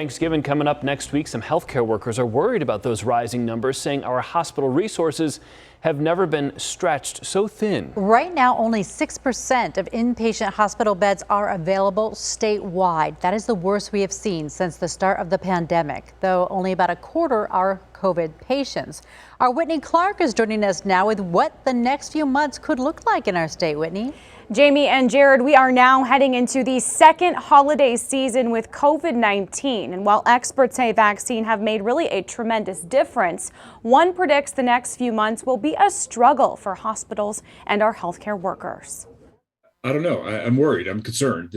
Thanksgiving coming up next week. Some healthcare workers are worried about those rising numbers, saying our hospital resources have never been stretched so thin. Right now, only 6% of inpatient hospital beds are available statewide. That is the worst we have seen since the start of the pandemic, though only about a quarter are COVID patients. Our Whitney Clark is joining us now with what the next few months could look like in our state. Whitney. Jamie and Jared, we are now heading into the second holiday season with COVID-19. And while experts say vaccines have made really a tremendous difference, one predicts the next few months will be a struggle for hospitals and our healthcare workers. I don't know. I'm worried. I'm concerned.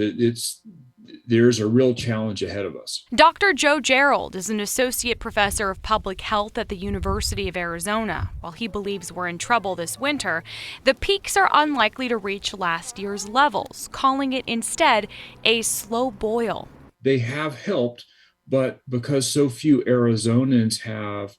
There's a real challenge ahead of us. Dr. Joe Gerald is an associate professor of public health at the University of Arizona. While he believes we're in trouble this winter, the peaks are unlikely to reach last year's levels, calling it instead a slow boil. They have helped, but because so few Arizonans have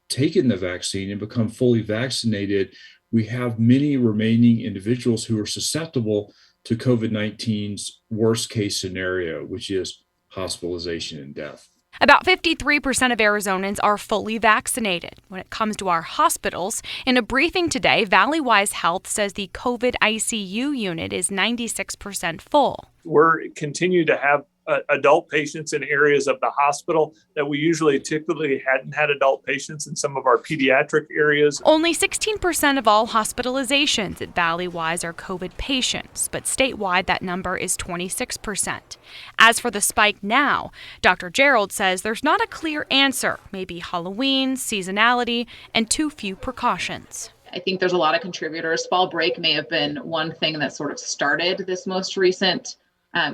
taken the vaccine and become fully vaccinated, we have many remaining individuals who are susceptible to COVID-19's worst case scenario, which is hospitalization and death. About 53% of Arizonans are fully vaccinated. When it comes to our hospitals, in a briefing today, Valleywise Health says the COVID ICU unit is 96% full. We're continue to have adult patients in areas of the hospital that we typically hadn't had adult patients in some of our pediatric areas. Only 16% of all hospitalizations at Valleywise are COVID patients, but statewide that number is 26%. As for the spike now, Dr. Gerald says there's not a clear answer, maybe Halloween, seasonality, and too few precautions. I think there's a lot of contributors. Fall break may have been one thing that sort of started this most recent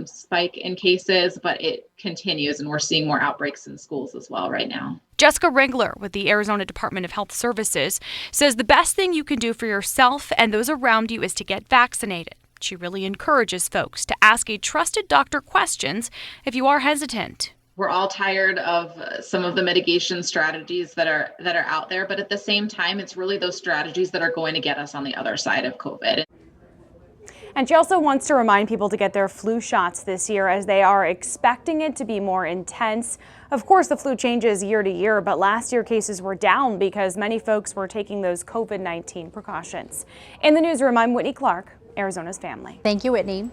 spike in cases, but it continues, and we're seeing more outbreaks in schools as well right now. Jessica RIGLER with the Arizona Department of Health Services says the best thing you can do for yourself and those around you is to get vaccinated. She really encourages folks to ask a trusted doctor questions if you are hesitant. We're all tired of some of the mitigation strategies that are out there, but at the same time, it's really those strategies that are going to get us on the other side of COVID. And she also wants to remind people to get their flu shots this year as they are expecting it to be more intense. Of course, the flu changes year to year, but last year cases were down because many folks were taking those COVID-19 precautions. In the newsroom, I'm Whitney Clark, Arizona's Family. Thank you, Whitney.